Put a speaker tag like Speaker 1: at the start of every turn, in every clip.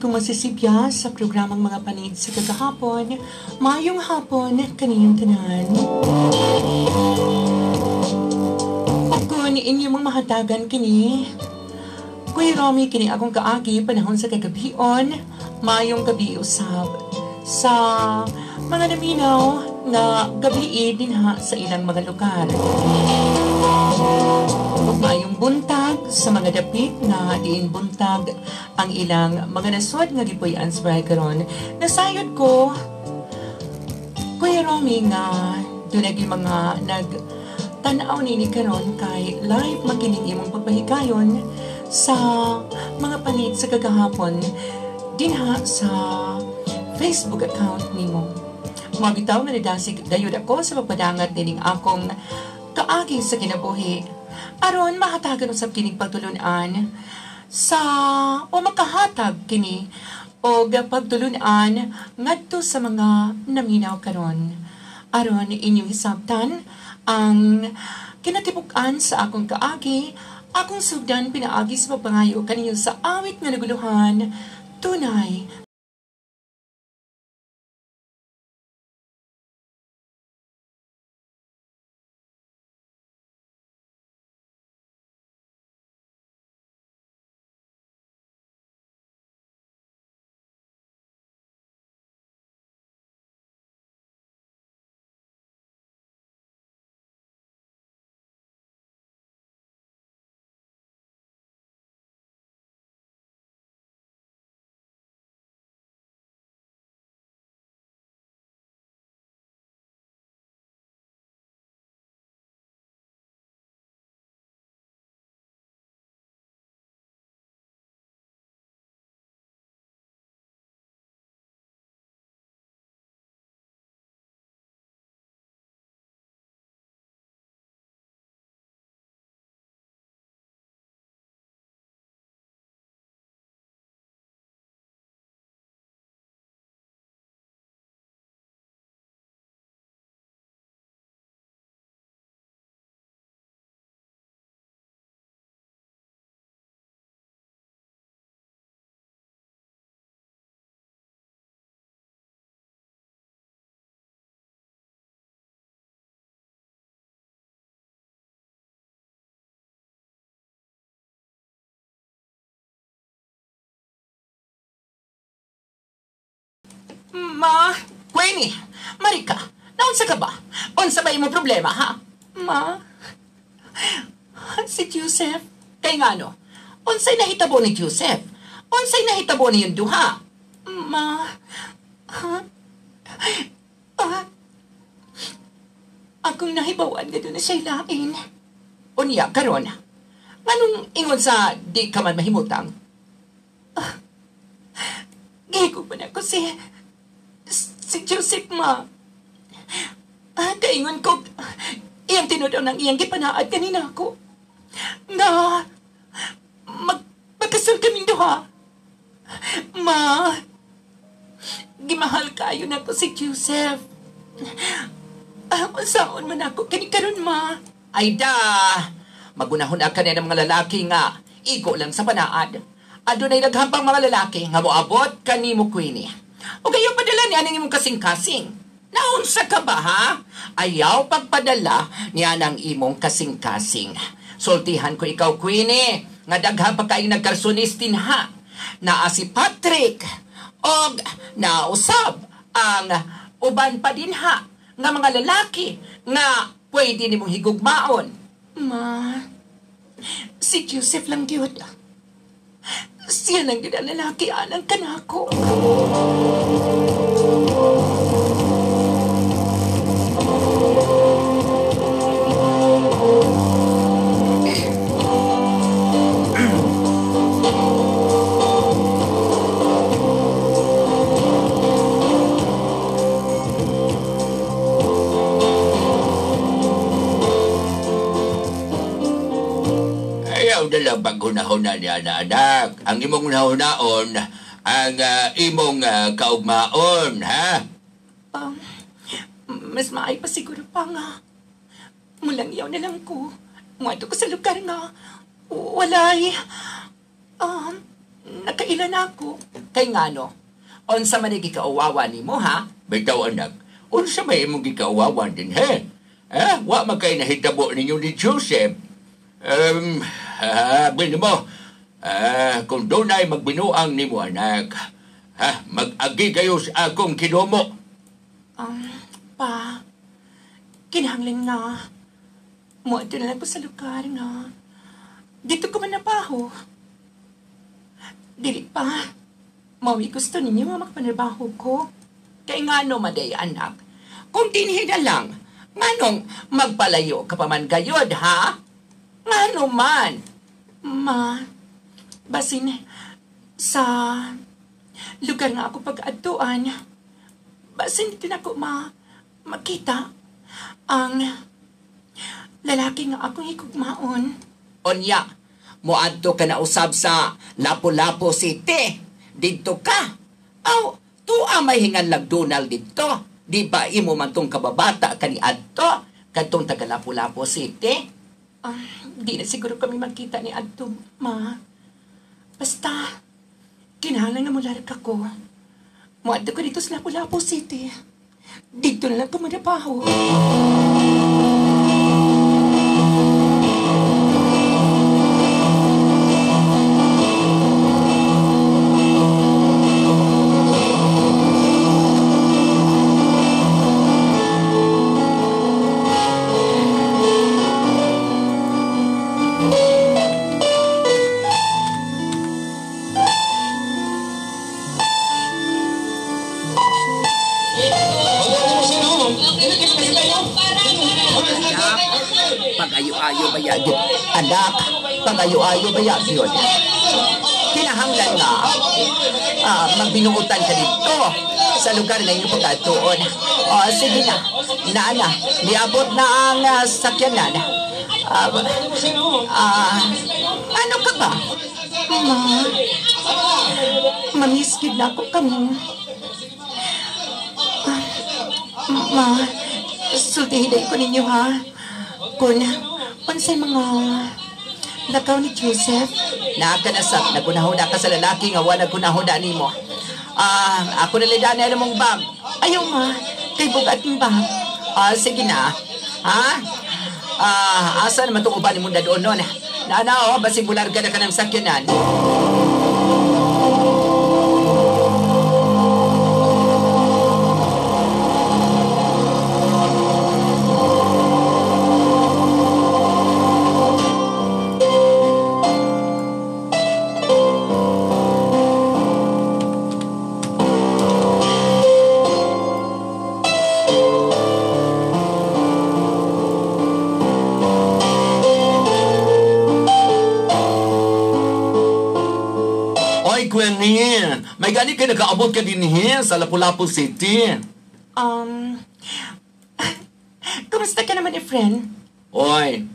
Speaker 1: kong masisibya sa programang mga panid sa kagahapon. Mayong hapon, kaniyong tanan. O kung inyong mga mahatagan kini, Kuya Romy, kini akong kaagi panahon sa kagabion, mayong gabi usab sa mga naminaw na gabi din ha sa ilang mga lugar. Ug mayong buntag sa mga dapit na diin buntag ang ilang mga nasod nga gipuy-an sa bahay karon. Nasayod ko, Kuya Romy, nga dunay mga nagtanaw nini karon kay live makining imong pagpahikayon sa mga panit sa kagahapon dinha sa Facebook account nimo. Mabitaw nga nidasig gayud ako sa pagpadangat nining akong kaagi sa kinabuhi. Aron mahatagan usab kining pagtulunan sa o makahatag kini o pagtulunan ngadto sa mga naminaw karon. Aron inyong hisabtan ang kinatibuk-an sa akong kaagi, akong sugdan pinaagi sa pagpangayo kaninyo sa awit nga naguluhan, tunay. Ma, Queenie, Marika, naunsa ka ba? Unsa ba imong problema, ha? Ma, si Joseph, kay ngano? Unsay nahitabo ni Joseph? Unsay nahitabo ni yung duha? Ma, akong nahibawan nga doon na siya ilain. Unya, karon, nganong ingon sa di ka man mahimutang? Gihigog pa na ako si Joseph, ma. Kaingon ko, iyang tinudaw ng iyang gipanaad kanina ako. Nga, magkasal kaming duha. Ma, gimahal kayo na ko si Joseph. Saan man ako kanikaroon, ma?
Speaker 2: Ay da, magunahon ka na ng mga lalaki nga, iko lang sa panaad. Adunay naghampang mga lalaki nga moabot kanimo, Queenie. O kayo padala niya ng imong kasing-kasing. Naunsa ka ba, ha? Ayaw pagpadala niya ng imong kasing-kasing. Sultihan ko ikaw, Queenie, nga daghang pa kayo nagkalsunistin, ha? Naa si Patrick, o nausab ang uban pa din, ha? Nga mga lalaki nga pwede nimong higugmaon.
Speaker 1: Ma, si Joseph lang yun. Siya lang yun ang lalaki anang kanako.
Speaker 3: Dala paghunahuna niya na anak. Ang imong hunahunaon, ang imong kaugmaon, ha?
Speaker 1: Mas maay pa siguro pa nga. Mulang iyaw na lang ko. Muadto ko sa lugar nga. Walay.
Speaker 2: nakailan ako. Kay ngano, unsa man gikauwawa nimo ha?
Speaker 3: Bitaw anak, unsa may imong gikauwawan din, he? Wa magkay nahitabo ninyo ni Joseph. Bin mo, kung doon ay magbinuang nimo anak, mag-agi kayo sa akong kinumo.
Speaker 1: Pa, kinahanglan nga. Muadto na lang ko sa lugar nga. Dito ko man napaho. Dili pa. Mawi gusto ninyo nga magpanarbaho ko.
Speaker 2: Kay ngano maday anak, kung dinhi na lang, nganong magpalayo ka pa man gayod ha? Ngano man?
Speaker 1: Ma, basin sa lugar nga ako pag-adtuan. Basin dito na ako makita ang lalaki nga akong higugmaon.
Speaker 2: Onya, moadto ka na usab sa Lapu-Lapu City. Dito ka. Aw, tuwa may hingan lang Donald dito. Di ba imo man tong kababata kani adto? Kadtong taga Lapu-Lapu City?
Speaker 1: Di na siguro kami magkita ni Adto, ma. Basta, kinahanglan nga mularag ako. Muadto ko dito sa Lapu-Lapu City. Dito na lang ko manapaho.
Speaker 2: Pag-ayo-ayo ba yan? Anak, pag-ayo-ayo ba yan yun? Kinahanglan nga, magbinuutan ka dito sa lugar na inyong pagkatuon. O, sige na. Naana, niabot na ang sakyanan. Ano ka ba?
Speaker 1: Ma, mamiskid na ako kamo. Ma, sultihiday ko ninyo ha. Kung pansay mga lakaw ni Joseph.
Speaker 2: Nakanasap, nagunahuda ka sa lalaki nga wala nagunahuda ni mo. Ako nalidan na mong bag.
Speaker 1: Ayaw ma, kay bugat ng bag.
Speaker 2: Sige na. Ha? Asa naman itong uban ni mong dadoon nun? Naana, basig bularga na ka ng sakyanan.
Speaker 3: May gani ka nakaabot ka din sa Lapu-Lapu City.
Speaker 1: Kumusta ka naman, Efren?
Speaker 3: Oy,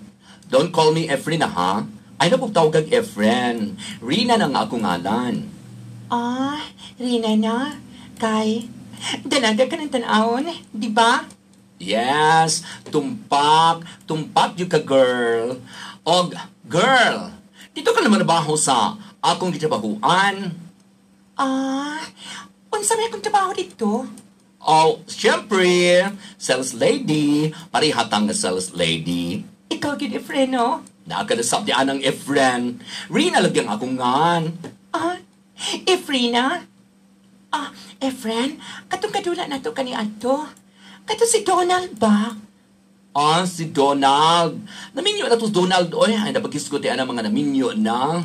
Speaker 3: don't call me Efren ha. Ay napugtawag kag Efren. Rina na nga akong ngalan.
Speaker 1: Rina na. Kay, dalaga ka ng tanawon, di ba?
Speaker 3: Yes, tumpak yung ka girl. Og, girl, dito ka naman nabaho sa akong gitrabahuan.
Speaker 1: Unsa may akong trabaho dito?
Speaker 3: Oh, syempre, sales lady. Parihatang na sales lady.
Speaker 1: Ikaw, gid Efren, no?
Speaker 3: Nakadasap di anang Efren. Rina lagyang akong ngan.
Speaker 1: Efrina? Efren, katong kadula na to kani Adto. Kato si Donald ba?
Speaker 3: Si Donald. Naminyo na to Donald. Oy, ay napagkisgot ang mga naminyo na.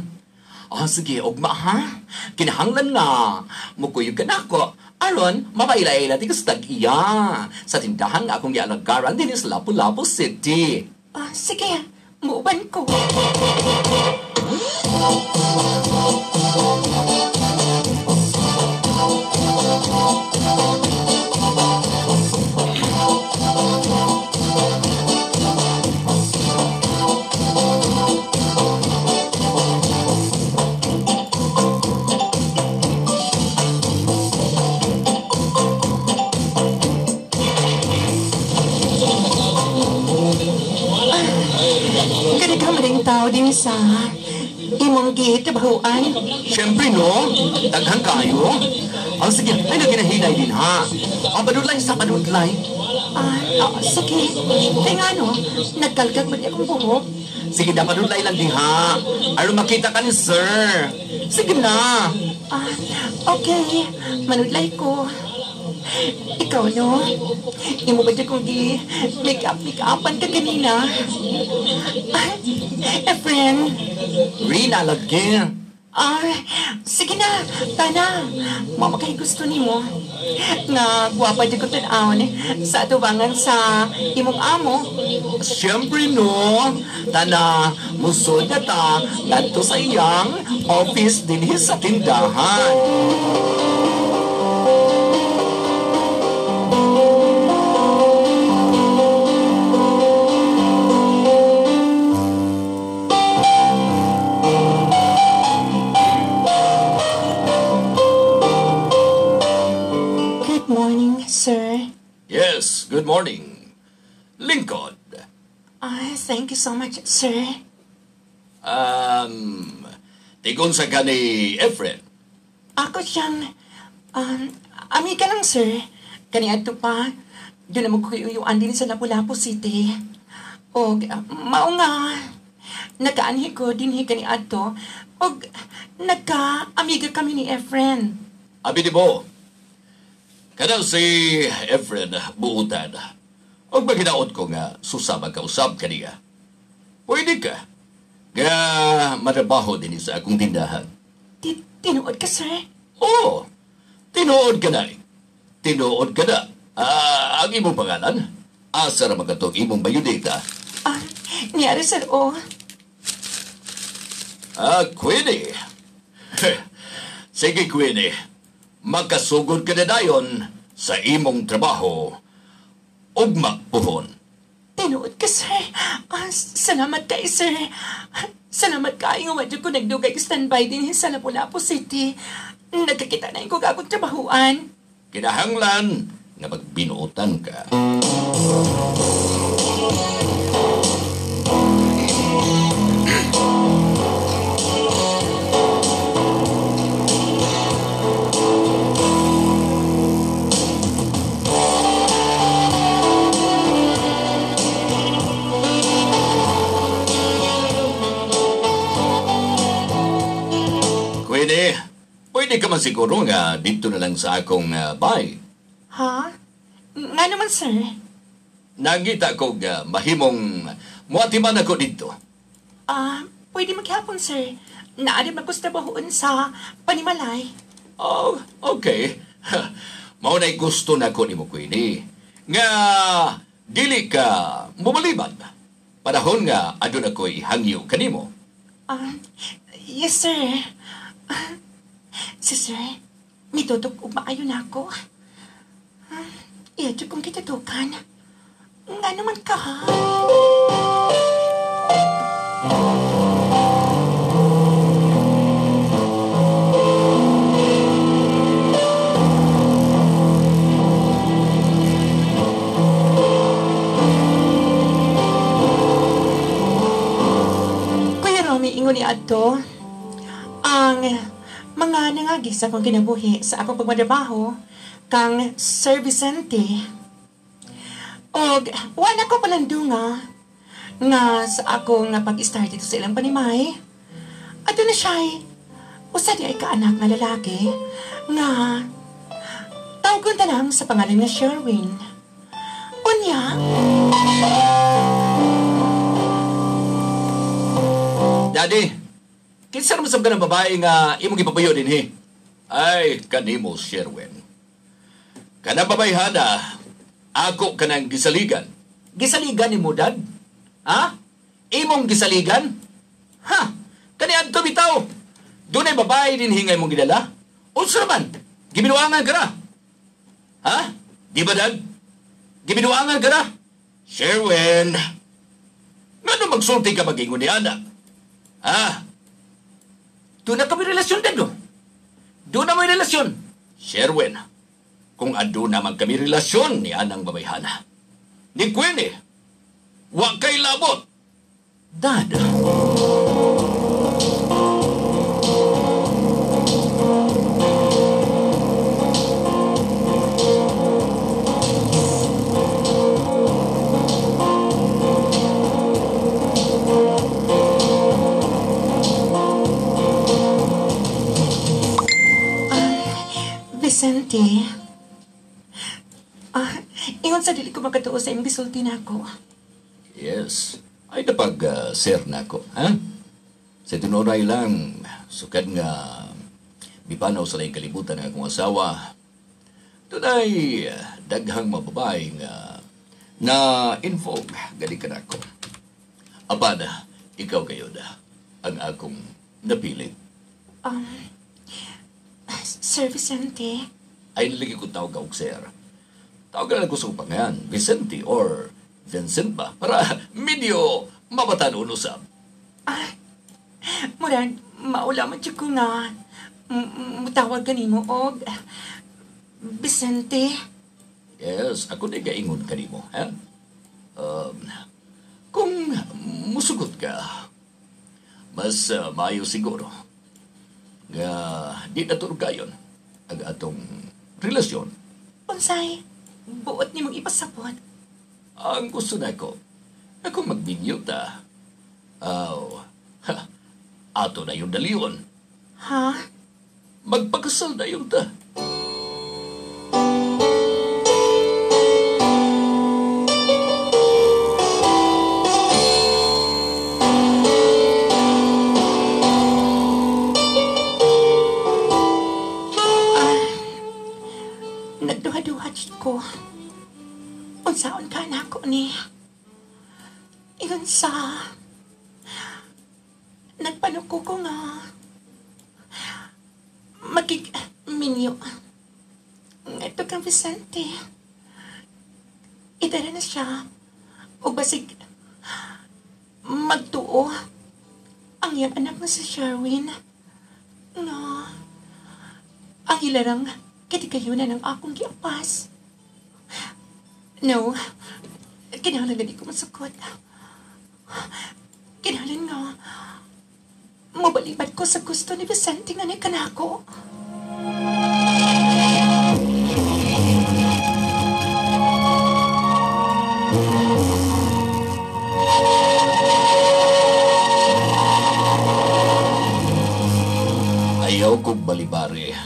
Speaker 3: Sige, ugma ha? Kinahanglan nga. Mukuyog ka na ako. Aron, mabaila-ila di ka sa tag-iya. Sa tindahan nga akong gialagaran din sa Lapu-Lapu City.
Speaker 1: Sige, muuban ko. Tao din sa imong gitrabahoan?
Speaker 3: Siyempre, no? Daghan kayo. Sige, ay naginahinay din, ha? Padudlay sa padudlay.
Speaker 1: Sige. Kaya nga no, nagkalkag ba niya akong buhok?
Speaker 3: Sige na, padudlay lang din, ha? Aron makita ka ni sir. Sige na.
Speaker 1: Okay. Manudlay ko. Ikaw, no? Imo ba dyan kung make-upan ka kanina? Efren.
Speaker 3: Rina, lagi.
Speaker 1: Sige na. Tana. Mama kay gusto ni mo. Nga, guwapa dyan ko tanawon sa atubangan sa imong amo.
Speaker 3: Siyempre, no? Tana, musod na ta ngadto sa iyang office din sa tindahan.
Speaker 1: Good morning, sir.
Speaker 3: Yes, good morning. Lincoln.
Speaker 1: Thank you so much, sir.
Speaker 3: Tigon sa ka ni Efren.
Speaker 1: Ako siyang, amiga lang, sir. Kani ato pa, doon na magkuyuyuan din sa Lapu-Lapu City. O, mao nga, nagkaanhi ko din kani ato, o nagka-amiga kami ni Efren.
Speaker 3: Abi di mo, kada si Efren buutan. Og maginaot ko nga susama ka usab kaniya. Pwede ka. Nga marabaho din sa akong tindahan.
Speaker 1: Tinuod ka, sir?
Speaker 3: Oo, tinuod ka na. Tinuod ka na. Ang imong pangalan? Asa ra magatong imong bayudita?
Speaker 1: Niyari, sir,
Speaker 3: Queenie. Sige, Queenie. Magkasugod ka na dayon sa imong trabaho. Ugma puhon.
Speaker 1: Tinuod ka, sir. Salamat kay sir. Salamat kayo nga ko nagdugay standby din sa Lapu-Lapu City. Nagkakita na yung kagagod trabahuan.
Speaker 3: Kinahanglan nga magbinuotan ka. Pwede ka man siguro nga dito na lang sa akong bahay.
Speaker 1: Ha? Nga naman, sir.
Speaker 3: Nagita ko nga mahimong muatiman ako dito.
Speaker 1: Pwede maghapon, sir. Naari magkustrabahoon sa Panimalay.
Speaker 3: Oh, okay. Mao na'y gusto na ko ni mo, Queenie. Nga, dili ka mumaliban. Panahon nga, adun ako'y hangyo kanimo.
Speaker 1: Yes, sir. Si sir, mitutok ug maayo na ako. Iyadyo kong kitatukan. Nga naman ka, ha? Kuya Romy, ingon ni Adto, ang mga nangagis akong kinabuhi sa akong pagmatrabaho kang Sir Vicente. Og wala ko palandunga nga sa akong pag-start dito sa ilang panimay. At na siya'y usa di ay kaanak nga lalaki nga tawgon ta lang sa pangalan nga Sherwin. Unya,
Speaker 3: Daddy, kinsa naman sab ka ng babae nga imong ipapayo din, he? Ay, kanimo, Sherwin. Kanang babayhana, ako kanang gisaligan. Gisaligan ni mo, Dad? Ha? Imong gisaligan? Ha? Kaniadto bitaw. Doon ay babae din hingay mong gidala? Unsa naman? Gibinuangan ka na? Ha? Di ba, Dad? Gibinuangan ka na? Sherwin, ngano magsulti ka mag-ingon ni anak? Ha? Doon na kami relasyon, Dad, no? Doon na may relasyon. Sherwin, kung ado naman kami relasyon ni anang babayhana. Ni Queenie, wag kay labot. Dad.
Speaker 1: Unsa dili ko makatuo sa imong gisulti nako.
Speaker 3: Yes. Ay napag-share na ako, ha? Sa tinuray lang, sukad nga bipanaw sa laing kalibutan ng akong asawa. Tunay, daghang mababae nga na info gali ka na ako. Abada, ikaw kayo na ang akong napili.
Speaker 1: Sir Vicente,
Speaker 3: Ay nalagi ko tawag ako, sir. Tawag na ko sa pangalan, Vicente or Vincent ba? Para medyo mabatan usab.
Speaker 1: murag maulaman jud ko nga mutawag kanimo og Vicente.
Speaker 3: Yes, ako na gaingon kanimo, ha? Kung musugot ka, mas maayo siguro nga di na turgayon ang atong relasyon.
Speaker 1: Unsay buot nimong ipasabot?
Speaker 3: Ang gusto na ko, ako magbinyo ta. Ato na yung dalion.
Speaker 1: Ha?
Speaker 3: Magpakasal na yun ta.
Speaker 1: Nagduha-duha jud ko. Unsaon ka na ako ni? Ingon sa nagpanuko ko nga minyo. Ito kang Vicente. Idara na siya. O basig magtuo ang iyang anak na si Sherwin. No. Ang ilarang katikayunan ng akong giapas. No. Kinahanglan na di ko masukot. Kinahanglan nga mabalibat ko sa gusto ni Vicente nga ni kanako.
Speaker 3: Ayaw kong balibari.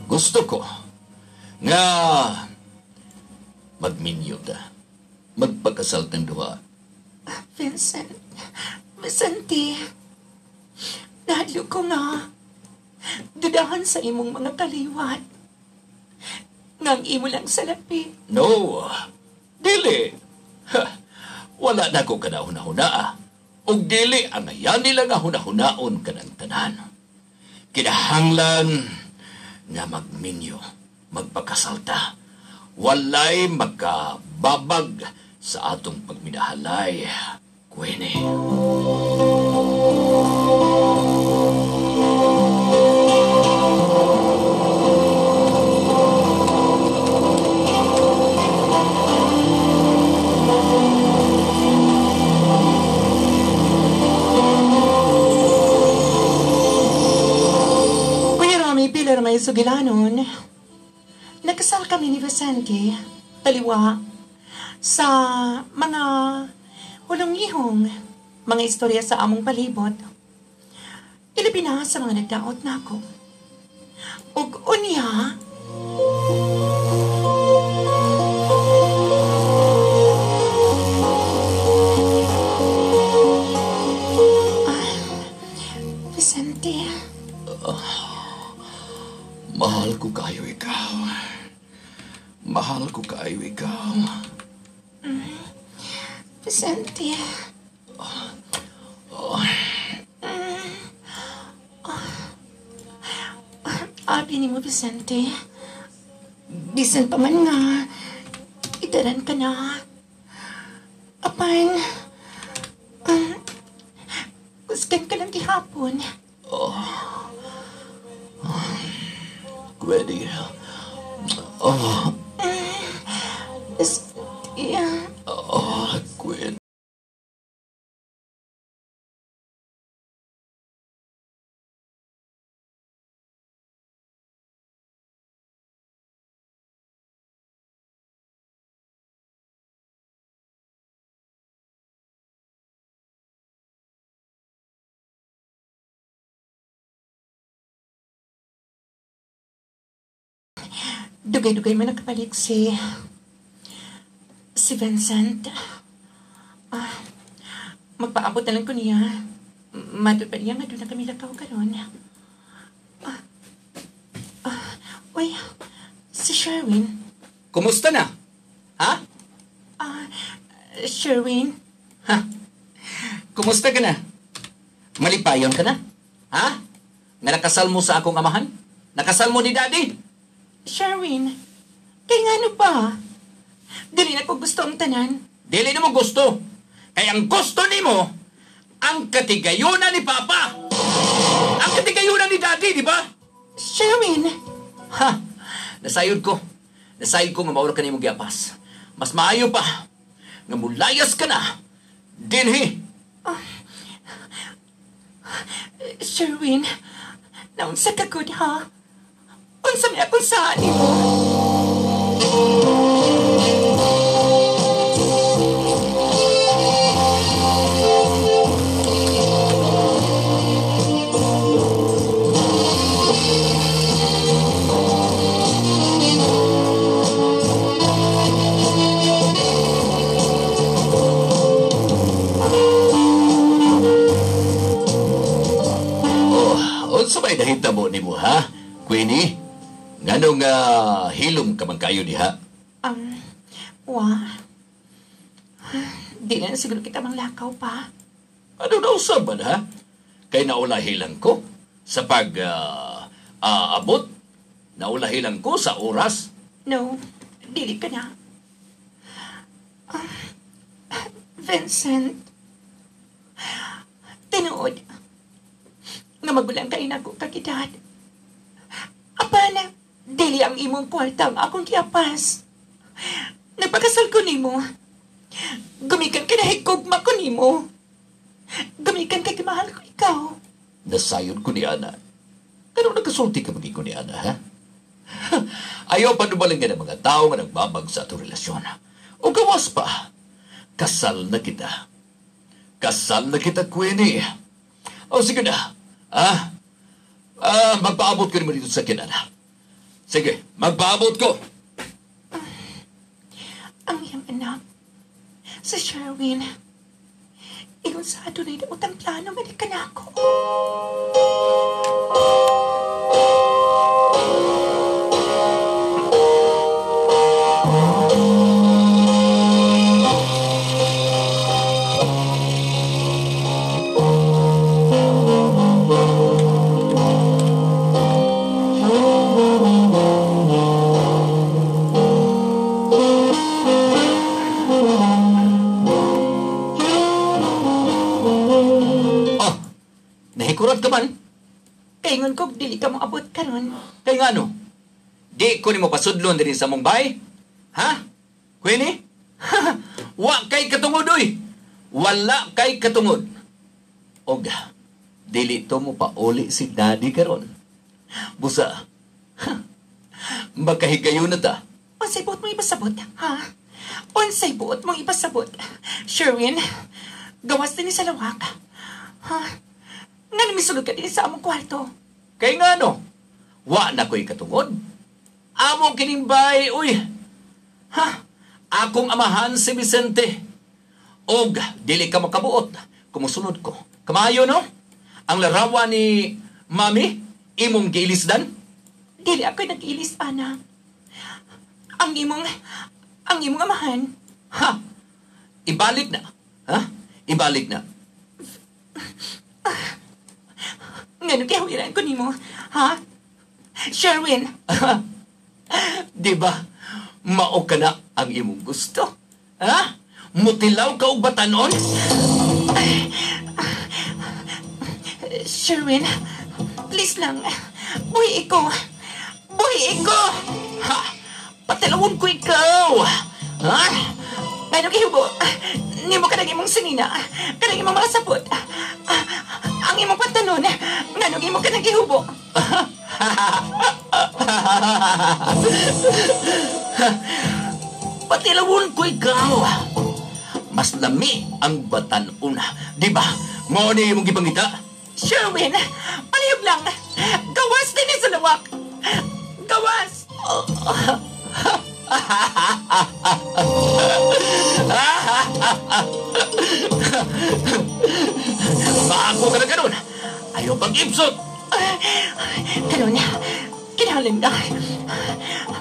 Speaker 3: Gusto ko nga magminyo ta. Magpakasal ng duha.
Speaker 1: Vicente, nahadlo ko nga dudahan sa imong mga kaliwat. Ngang imo lang sa lapi.
Speaker 3: No, dili. Wala na ko kanahuna-huna. Og dili ang ayan nila nga hunahunaon kanang tanan. Kinahanglan nga magminyo, magpakasalta. Walay magkababag sa atong pagminahalay. Kwene.
Speaker 1: Pilar may sugilanon. Nagkasal kami ni Vicente, taliwa, sa mga hulong-ihong, mga istorya sa among palibot. Ilabi na sa mga nagdaot na ako. Ug unya, Vicente,
Speaker 3: Mahal ko kayo ikaw. Mahal ko kayo ikaw.
Speaker 1: Vicente. Abi ni mo, Vicente. Bisan pa man nga, itaran ka na. Apang, kuskan ka lang gihapon.
Speaker 3: Ready.
Speaker 1: Yeah.
Speaker 3: Gwen.
Speaker 1: Dugay-dugay man nakapalik si Si Vincent. Magpaabot na lang ko niya. Matod pa niya nga doon na kami lakaw karon. Uy, si Sherwin.
Speaker 3: Kumusta na? Ha?
Speaker 1: Sherwin?
Speaker 3: Ha? Kumusta ka na? Malipayon ka na? Ha? Nga nakasal mo sa akong amahan? Nakasal mo ni Daddy?
Speaker 1: Sherwin? Kaya nga ano pa? Dili na ko gusto ang tanan.
Speaker 3: Dili na mo gusto. Kaya ang gusto ni mo, ang katigayunan ni Papa. Ang katigayunan ni Daddy, di ba?
Speaker 1: Sherwin?
Speaker 3: Ha? Nasayod ko. Nasayod ko nga maura ka ni mong giapas. Mas maayo pa. Nga mulayas ka na. Dinhi.
Speaker 1: Sherwin? Naunsa ka good ha? Unsa mi akong saan mo?
Speaker 3: Unsa may nahitabo nimo ha? Queenie? Nganong hilom ka man kayo diha?
Speaker 1: Di na siguro kita manglakaw pa.
Speaker 3: Ano na usaban ha? Kay naulahilan ko sa pag abot. Naulahilan ko sa oras.
Speaker 1: No, dili ka na. Vincent, tinuod nga magulang kayo na ko kagidad. Apa na, dili ang imong kwartang akong kiapas. Nagpakasal ko nimo. Gumikan ka na higugma ko nimo. Gumikan ka kimahal ko ikaw.
Speaker 3: Nasayon ko ni Ana. Pero nagkasulti ka maging ko ni Ana, ha? Ayaw pa nubaling nga ng mga tao nga nagbabag sa atong relasyon. O gawas pa, kasal na kita. Kasal na kita, Queenie. O sige na, magpaabot ko naman dito sa kinana. Sige, magpaabot ko.
Speaker 1: Ang iyang anak, sa Sherwin, iyon sa ato na utang plano nga na ako.
Speaker 3: Nahikurat ka man.
Speaker 1: Kaingon ko, dili ka mong abot karon.
Speaker 3: Kaya nga no, di ko ni mo pasudlon din sa mong bay. Ha? Queenie? Wa kay katungod, oy. Wala kay katungod. Oga, dili to mo pa uli si Daddy karon. Busa, makahigayon na ta.
Speaker 1: Unsay buot mong ipasabot, ha? Unsay buot mong ipasabot? Sherwin, gawas din sa lawak. Ha? Nga namisulog ka din sa among kwarto.
Speaker 3: Kay nga no, wa na ko'y katungod. Among kinimbay, uy. Ha? Akong amahan si Vicente. Og, dili ka makabuot. Kumusunod ko. Kamayo no? Ang larawan ni Mami, imong giilisdan?
Speaker 1: Dili ako'y nag-ilis, anak. Ang imong amahan.
Speaker 3: Ha? Ibalik na. Ha? Ibalik na.
Speaker 1: Ngano kaya huwiran ko nimo, ha? Sherwin!
Speaker 3: Di ba? Mao ka na ang imong gusto. Ha? Mutilaw ka og batanon?
Speaker 1: Sherwin, please lang. Buhi ko. Buhi ko!
Speaker 3: Ha? Patilawon ko ikaw! Ha?
Speaker 1: Ngano kaya hubo? Nimo ka nang imong sinina. Kanang imong mga sapot. Ang imong pantanon. Ngano imo ka nang ihubo?
Speaker 3: Patilawon ko ikaw. Mas lami ang batanon. Di ba? Mao ni imong gipangita?
Speaker 1: Sherwin, palihog lang. Gawas din sa lawak. Gawas!
Speaker 3: Bago ka na ganun. Ayaw pag-ipsot.
Speaker 1: Karon, kinahanglan na.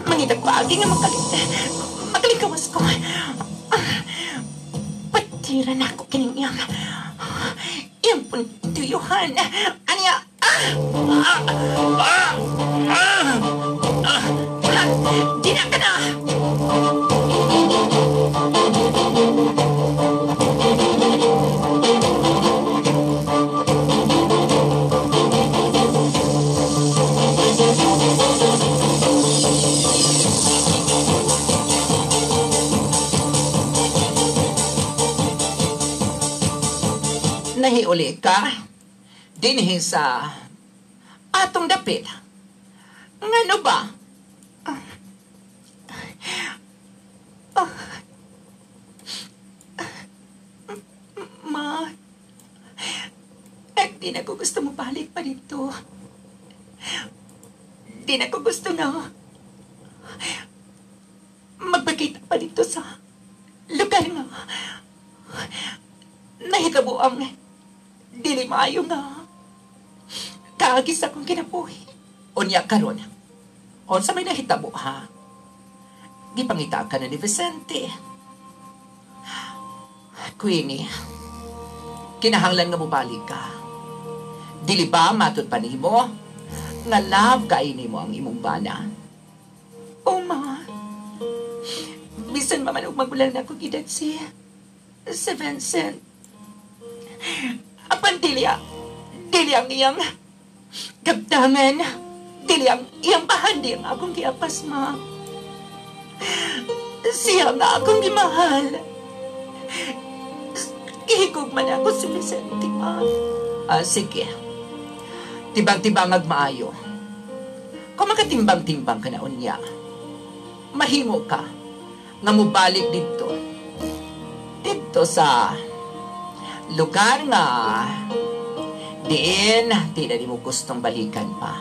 Speaker 1: Mangitag paagi nga magalikawas ko. Patira na ako kining iyang puntuyuhan. Aniya, di na ka na. Nahiuli ka dinhi sa atong dapit. Ngano ba? Ma, di na ko gusto mo balik pa dito. Di na ko gusto na magpakita pa dito sa lugar nga nahitabo ang dili maayo nga kaagis akong kinabuhi.
Speaker 2: Unya karon. Unsa may nahitabo ha? Gipangita ka na ni Vicente. Queenie, kinahanglan nga mobalik ka. Dili ba matud pa nimo nga love kaini mo ang imong bana?
Speaker 1: O ma, bisan maman og magulang na ako gidad si Vincent. Apan dili ang iyang gabdangan, dili ang iyang bahandi ang akong giapas, ma. Siya nga akong gimahal. Gihigog man ako si Vicente, ma.
Speaker 2: Sige. Tibang-tibangag maayo. Kung makatimbang-timbang ka na unya, mahimo ka nga mubalik dito. Dito sa lugar nga diin di na mo gustong balikan pa.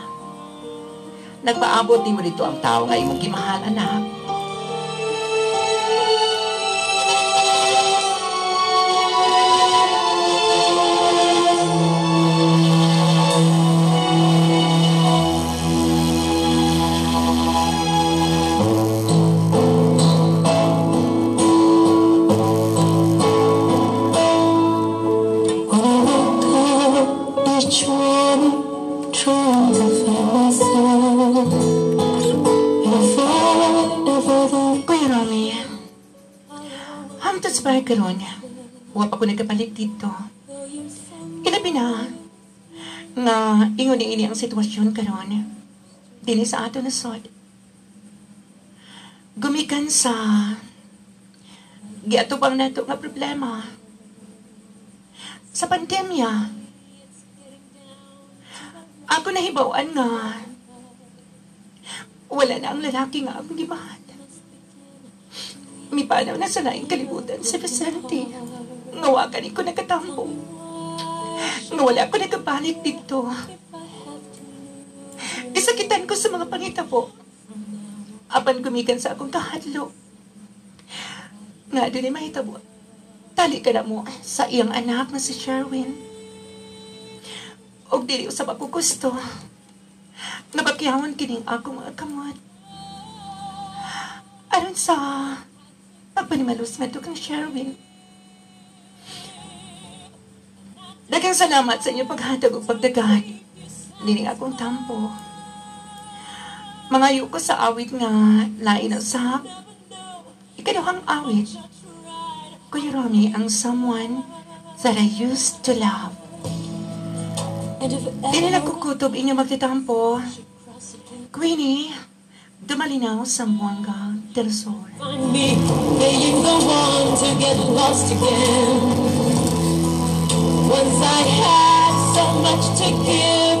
Speaker 2: Nagpaabot ni mo dito ang tao nga imong gimahal, anak.
Speaker 1: Kuya Romy, hamtos ba karon? Wa pa ko nagkabalik dito. Ilabi na nga ingon ini ang sitwasyon karon. Dili sa ato nasod. Gumikan sa giatubang nato nga problema. Sa pandemya, ako nahibawan nga wala na ang lalaki nga akong gimahal. Mipanaw na sa laing kalibutan si Vicente. Ngawagan ko nakatambo. Nga wala ko nagabalik dito. Isakitan ko sa mga pangitabo. Apan gumikan sa akong kahadlo. Nga doon ay mahitabo. Tali ka na mo sa iyang anak na si Sherwin. Og dili usab ako gusto. Nabakyawan kining akong mga kamot. Aron sa pagpanimalos nga kang Sherwin. Daghang salamat sa inyong paghatag o pagdagad. Dining akong tampo. Mangayo ko sa awit nga lain sa ikaduhang awit. Kuya Romy, ang someone that I used to love. Dili na kukutob inyo magtitampo. Queenie, dumalinaw sa Buanga del Sur.
Speaker 4: Find me, maybe go on to get lost again. Once I had so much to give.